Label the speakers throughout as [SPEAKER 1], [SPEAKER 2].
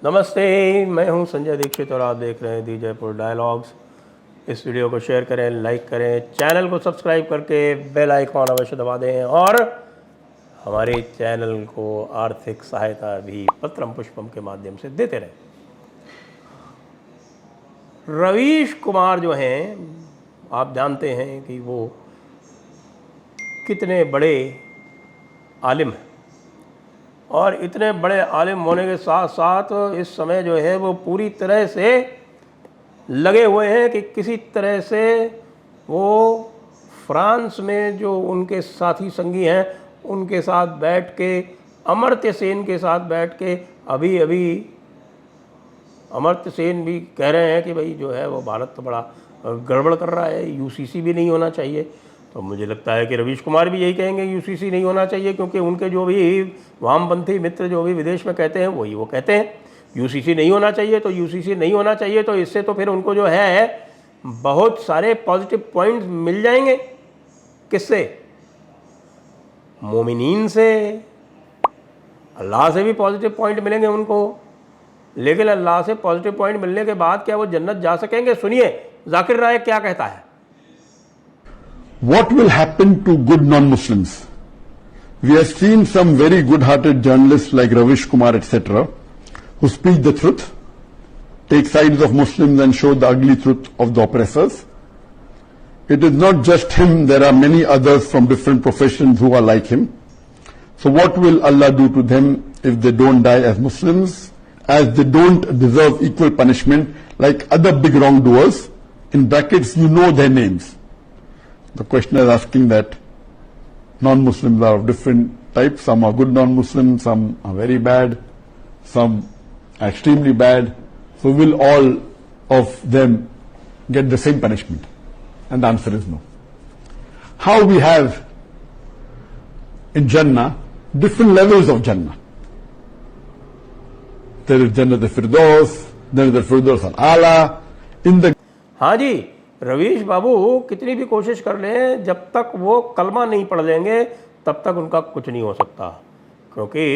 [SPEAKER 1] नमस्ते, मैं हूं संजय दीक्षित और आप देख रहे हैं दी जयपुर डायलॉग्स। इस वीडियो को शेयर करें, लाइक करें, चैनल को सब्सक्राइब करके बेल आइकॉन अवश्य दबा दें और हमारे चैनल को आर्थिक सहायता भी पत्रम पुष्पम के माध्यम से देते रहें। रवीश कुमार जो हैं, आप जानते हैं कि वो कितने बड़े आलिम हैं और इतने बड़े आलिम होने के साथ साथ इस समय जो है वो पूरी तरह से लगे हुए हैं कि किसी तरह से वो फ्रांस में जो उनके साथी संगी हैं उनके साथ बैठ के, अमर्त्य सेन के साथ बैठ के, अभी अमर्त्य सेन भी कह रहे हैं कि भाई जो है वो भारत तो बड़ा गड़बड़ कर रहा है, यूसीसी भी नहीं होना चाहिए। तो मुझे लगता है कि रवीश कुमार भी यही कहेंगे यूसीसी नहीं होना चाहिए, क्योंकि उनके जो भी वामपंथी मित्र जो भी विदेश में कहते हैं वही वो कहते हैं यूसीसी नहीं होना चाहिए। तो यूसीसी नहीं होना चाहिए तो इससे तो फिर उनको जो है बहुत सारे पॉजिटिव पॉइंट्स मिल जाएंगे। किससे? मोमिनीन से, अल्लाह से भी पॉजिटिव पॉइंट मिलेंगे उनको। लेकिन अल्लाह से पॉजिटिव पॉइंट मिलने के बाद क्या वो जन्नत जा सकेंगे? सुनिए जाकिर राय क्या कहता है।
[SPEAKER 2] What will happen to good non-Muslims? We have seen some very good-hearted journalists like Ravish Kumar, etc., who speak the truth, take sides of Muslims and show the ugly truth of the oppressors. It is not just him, there are many others from different professions who are like him. So what will Allah do to them if they don't die as Muslims, as they don't deserve equal punishment like other big wrongdoers? In brackets, you know their names. The questioner is asking that non-Muslims are of different types. Some are good non-Muslims, some are very bad, some are extremely bad. So will all of them get the same punishment? And the answer is no. How we have in Jannah different levels of Jannah. There is Jannah al-Firdaus, there is the Firdaus al-Ala. In the
[SPEAKER 1] हाँ जी, रवीश बाबू कितनी भी कोशिश कर लें, जब तक वो कलमा नहीं पढ़ लेंगे तब तक उनका कुछ नहीं हो सकता, क्योंकि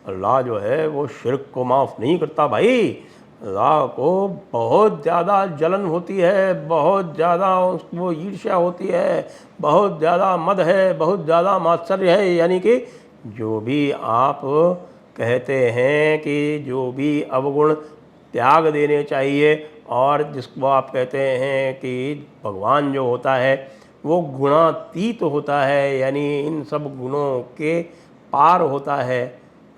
[SPEAKER 1] अल्लाह जो है वो शिर्क को माफ़ नहीं करता भाई। अल्लाह को बहुत ज़्यादा जलन होती है, बहुत ज़्यादा उसको ईर्ष्या होती है, बहुत ज़्यादा मद है, बहुत ज़्यादा मात्सर्य है। यानी कि जो भी आप कहते हैं कि जो भी अवगुण त्याग देने चाहिए, और जिसको आप कहते हैं कि भगवान जो होता है वो गुणातीत होता है, यानी इन सब गुणों के पार होता है,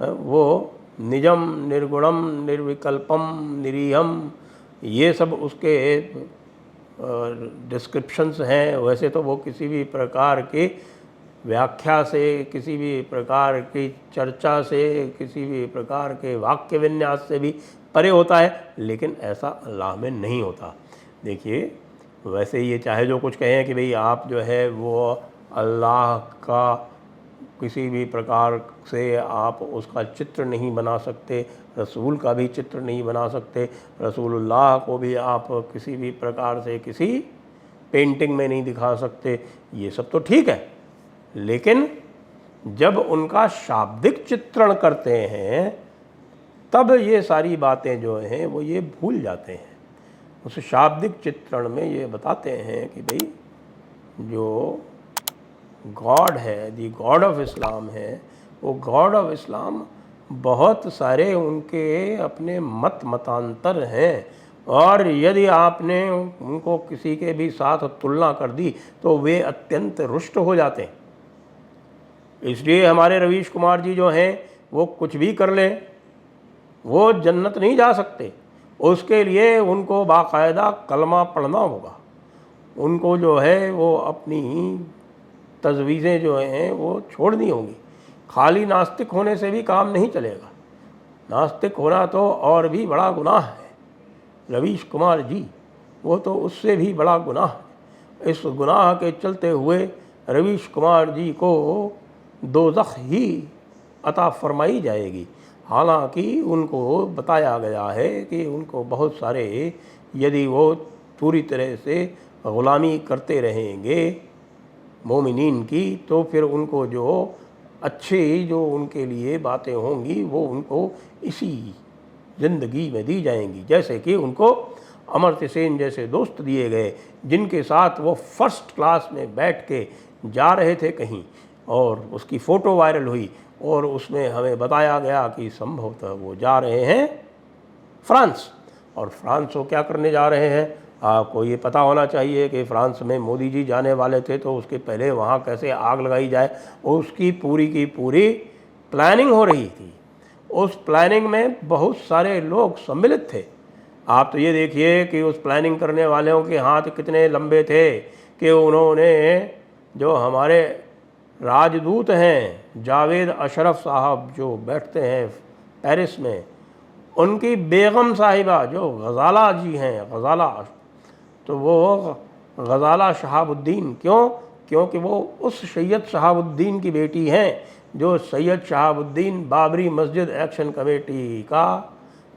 [SPEAKER 1] वो निजम निर्गुणम निर्विकल्पम निरीहम, ये सब उसके डिस्क्रिप्शंस हैं। वैसे तो वो किसी भी प्रकार की व्याख्या से, किसी भी प्रकार की चर्चा से, किसी भी प्रकार के वाक्य विन्यास से भी परे होता है, लेकिन ऐसा अल्लाह में नहीं होता। देखिए, वैसे ये चाहे जो कुछ कहें कि भाई आप जो है वो अल्लाह का किसी भी प्रकार से आप उसका चित्र नहीं बना सकते, रसूल का भी चित्र नहीं बना सकते, रसूलुल्लाह को भी आप किसी भी प्रकार से किसी पेंटिंग में नहीं दिखा सकते, ये सब तो ठीक है। लेकिन जब उनका शाब्दिक चित्रण करते हैं तब ये सारी बातें जो हैं वो ये भूल जाते हैं। उस शाब्दिक चित्रण में ये बताते हैं कि भाई जो गॉड है, दी गॉड ऑफ इस्लाम है, वो गॉड ऑफ इस्लाम बहुत सारे उनके अपने मतांतर हैं, और यदि आपने उनको किसी के भी साथ तुलना कर दी तो वे अत्यंत रुष्ट हो जाते हैं। इसलिए हमारे रवीश कुमार जी जो हैं वो कुछ भी कर लें, वो जन्नत नहीं जा सकते। उसके लिए उनको बाकायदा कलमा पढ़ना होगा, उनको जो है वो अपनी तजवीज़ें जो हैं वो छोड़नी होंगी। खाली नास्तिक होने से भी काम नहीं चलेगा, नास्तिक होना तो और भी बड़ा गुनाह है। रवीश कुमार जी वो तो उससे भी बड़ा गुनाह है। इस गुनाह के चलते हुए रवीश कुमार जी को दोज़ख ही अता फरमाई जाएगी। हालांकि उनको बताया गया है कि उनको बहुत सारे, यदि वो पूरी तरह से ग़ुलामी करते रहेंगे मोमिनीन की, तो फिर उनको जो अच्छी जो उनके लिए बातें होंगी वो उनको इसी ज़िंदगी में दी जाएंगी। जैसे कि उनको अमर्त्य सेन जैसे दोस्त दिए गए, जिनके साथ वो फर्स्ट क्लास में बैठ के जा रहे थे कहीं, और उसकी फ़ोटो वायरल हुई और उसमें हमें बताया गया कि संभवतः वो जा रहे हैं फ्रांस। और फ्रांस वो क्या करने जा रहे हैं? आपको ये पता होना चाहिए कि फ्रांस में मोदी जी जाने वाले थे, तो उसके पहले वहाँ कैसे आग लगाई जाए, उसकी पूरी की पूरी प्लानिंग हो रही थी। उस प्लानिंग में बहुत सारे लोग सम्मिलित थे। आप तो ये देखिए कि उस प्लानिंग करने वालों के हाथ कितने लंबे थे कि उन्होंने जो हमारे राजदूत हैं जावेद अशरफ साहब जो बैठते हैं पेरिस में, उनकी बेगम साहिबा जो गज़ाला जी हैं, गज़ाला, तो वो गज़ाला शहाबुद्दीन, क्योंकि वो उस सैयद शहाबुद्दीन की बेटी हैं जो सैयद शहाबुद्दीन बाबरी मस्जिद एक्शन कमेटी का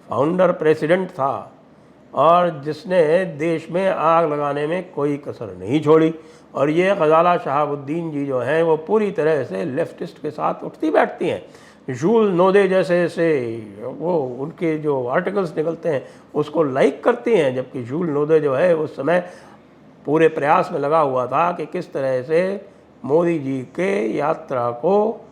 [SPEAKER 1] फाउंडर प्रेसिडेंट था और जिसने देश में आग लगाने में कोई कसर नहीं छोड़ी। और ये गज़ाला शहाबुद्दीन जी जो हैं वो पूरी तरह से लेफ्टिस्ट के साथ उठती बैठती हैं। जूल नोदे जैसे से वो उनके जो आर्टिकल्स निकलते हैं उसको लाइक करती हैं, जबकि जूल नोदे जो है उस समय पूरे प्रयास में लगा हुआ था कि किस तरह से मोदी जी के यात्रा को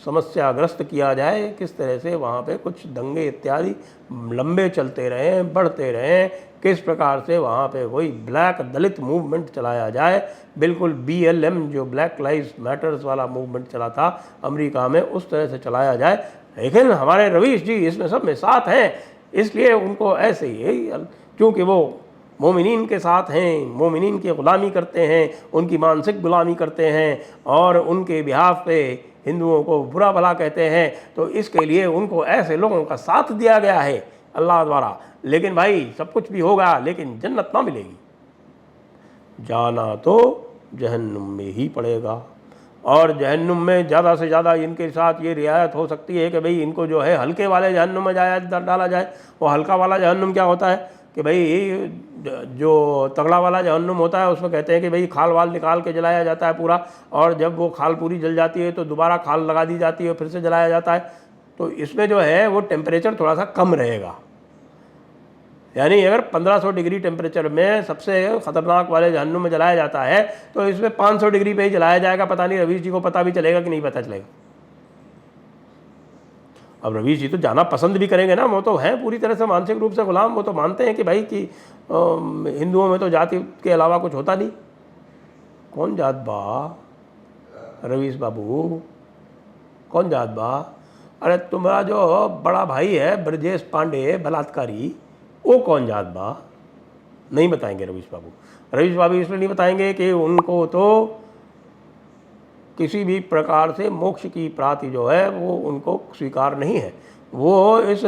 [SPEAKER 1] समस्याग्रस्त किया जाए, किस तरह से वहाँ पे कुछ दंगे इत्यादि लंबे चलते रहें, बढ़ते रहें, किस प्रकार से वहाँ पे कोई ब्लैक दलित मूवमेंट चलाया जाए, बिल्कुल BLM जो ब्लैक लाइव्स मैटर्स वाला मूवमेंट चला था अमेरिका में, उस तरह से चलाया जाए। लेकिन हमारे रवीश जी इसमें सब में साथ हैं, इसलिए उनको ऐसे ही, क्योंकि वो मोमिनीन के साथ हैं, मोमिनीन की ग़ुलामी करते हैं, उनकी मानसिक ग़ुलामी करते हैं और उनके बिहाफ पे हिंदुओं को बुरा भला कहते हैं, तो इसके लिए उनको ऐसे लोगों का साथ दिया गया है अल्लाह द्वारा। लेकिन भाई सब कुछ भी होगा लेकिन जन्नत ना मिलेगी, जाना तो जहन्नुम में ही पड़ेगा। और जहन्नुम में ज़्यादा से ज़्यादा इनके साथ ये रियायत हो सकती है कि भाई इनको जो है हल्के वाले जहन्नुम में डाला जाए। वो हल्का वाला जहन्नुम क्या होता है कि भाई जो तगड़ा वाला जहन्नुम होता है उसमें कहते हैं कि भाई खाल वाल निकाल के जलाया जाता है पूरा, और जब वो खाल पूरी जल जाती है तो दोबारा खाल लगा दी जाती है, फिर से जलाया जाता है। तो इसमें जो है वो टेम्परेचर थोड़ा सा कम रहेगा, यानी अगर 1500 डिग्री टेम्परेचर में सबसे ख़तरनाक वाले जहन्नुम में जलाया जाता है तो इसमें 500 डिग्री पे ही जलाया जाएगा। पता नहीं रवीश जी को पता भी चलेगा कि नहीं पता चलेगा। अब रवीश जी तो जाना पसंद भी करेंगे ना, वो तो हैं पूरी तरह से मानसिक रूप से गुलाम। वो तो मानते हैं कि भाई कि हिंदुओं में तो जाति के अलावा कुछ होता नहीं। कौन जात बा रवीश बाबू, कौन जात बा? अरे तुम्हारा जो बड़ा भाई है ब्रजेश पांडे बलात्कारी, वो कौन जात बा? नहीं बताएंगे रवीश बाबू। रवीश बाबू इसलिए नहीं बताएंगे कि उनको तो किसी भी प्रकार से मोक्ष की प्राप्ति जो है वो उनको स्वीकार नहीं है। वो इस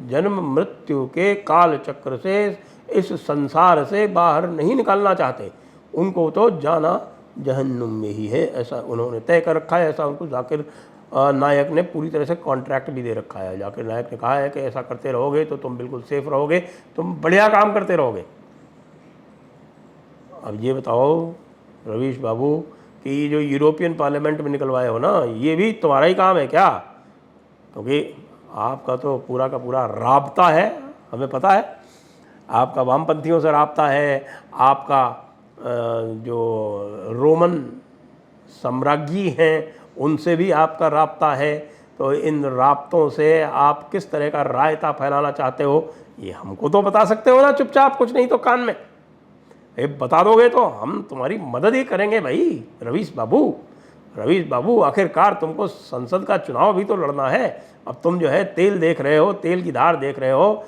[SPEAKER 1] जन्म मृत्यु के काल चक्र से, इस संसार से बाहर नहीं निकलना चाहते। उनको तो जाना जहन्नुम में ही है, ऐसा उन्होंने तय कर रखा है। ऐसा उनको जाकिर नायक ने पूरी तरह से कॉन्ट्रैक्ट भी दे रखा है। जाकिर नायक ने कहा है कि ऐसा करते रहोगे तो तुम बिल्कुल सेफ रहोगे, तुम बढ़िया काम करते रहोगे। अब ये बताओ रवीश बाबू कि जो यूरोपियन पार्लियामेंट में निकलवाए हो ना, ये भी तुम्हारा ही काम है क्या? क्योंकि आपका तो पूरा का पूरा राब्ता है, हमें पता है। आपका वामपंथियों से राब्ता है, आपका जो रोमन साम्राज्ञी हैं उनसे भी आपका राब्ता है। तो इन राब्तों से आप किस तरह का रायता फैलाना चाहते हो ये हमको तो बता सकते हो ना, चुपचाप, कुछ नहीं तो कान में। ये बता दोगे तो हम तुम्हारी मदद ही करेंगे भाई रवीश बाबू। रवीश बाबू आखिरकार तुमको संसद का चुनाव भी तो लड़ना है। अब तुम जो है तेल देख रहे हो, तेल की धार देख रहे हो,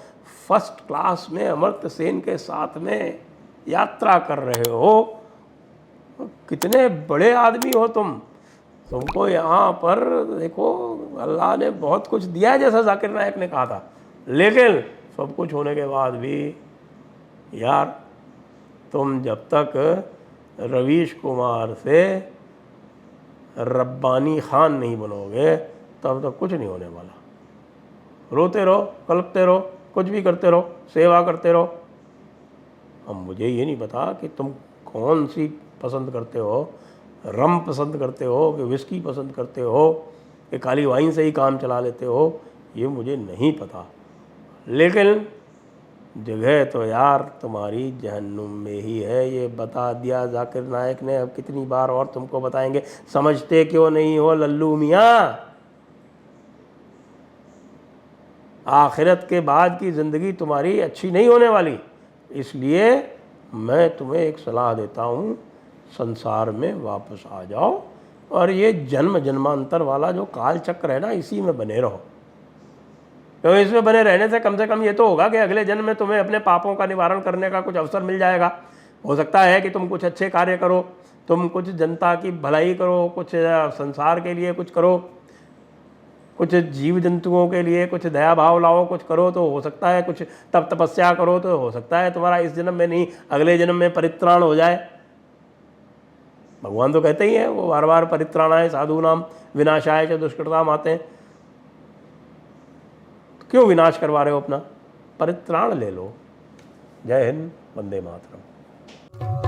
[SPEAKER 1] फर्स्ट क्लास में अमर्त्य सेन के साथ में यात्रा कर रहे हो। कितने बड़े आदमी हो तुमको यहाँ पर देखो अल्लाह ने बहुत कुछ दिया है जैसा जाकिर नायक ने कहा था। लेकिन सब कुछ होने के बाद भी यार तुम जब तक रवीश कुमार से रब्बानी खान नहीं बनोगे तब तक कुछ नहीं होने वाला। रोते रहो, कलपते रहो, कुछ भी करते रहो, सेवा करते रहो। अब मुझे ये नहीं पता कि तुम कौन सी पसंद करते हो, रम पसंद करते हो कि विस्की पसंद करते हो कि काली वाइन से ही काम चला लेते हो, ये मुझे नहीं पता। लेकिन जगह तो यार तुम्हारी जहन्नुम में ही है, ये बता दिया जाकिर नायक ने। अब कितनी बार और तुमको बताएंगे, समझते क्यों नहीं हो लल्लू मियाँ? आखिरत के बाद की ज़िंदगी तुम्हारी अच्छी नहीं होने वाली, इसलिए मैं तुम्हें एक सलाह देता हूँ, संसार में वापस आ जाओ और ये जन्म जन्मांतर वाला जो काल चक्र है ना, इसी में बने रहो। तो इसमें बने रहने से कम ये तो होगा कि अगले जन्म में तुम्हें अपने पापों का निवारण करने का कुछ अवसर मिल जाएगा। हो सकता है कि तुम कुछ अच्छे कार्य करो, तुम कुछ जनता की भलाई करो, कुछ संसार के लिए कुछ करो, कुछ जीव जंतुओं के लिए कुछ दया भाव लाओ, कुछ करो, तो हो सकता है कुछ तप तपस्या करो, तो हो सकता है तुम्हारा इस जन्म में नहीं अगले जन्म में परित्राण हो जाए। भगवान तो कहते ही हैं, वो बार बार परित्राणाय साधु नाम विनाशाय च दुष्कृताम आते हैं। तो क्यों विनाश करवा रहे हो अपना? परित्राण ले लो। जय हिंद, वंदे मातरम।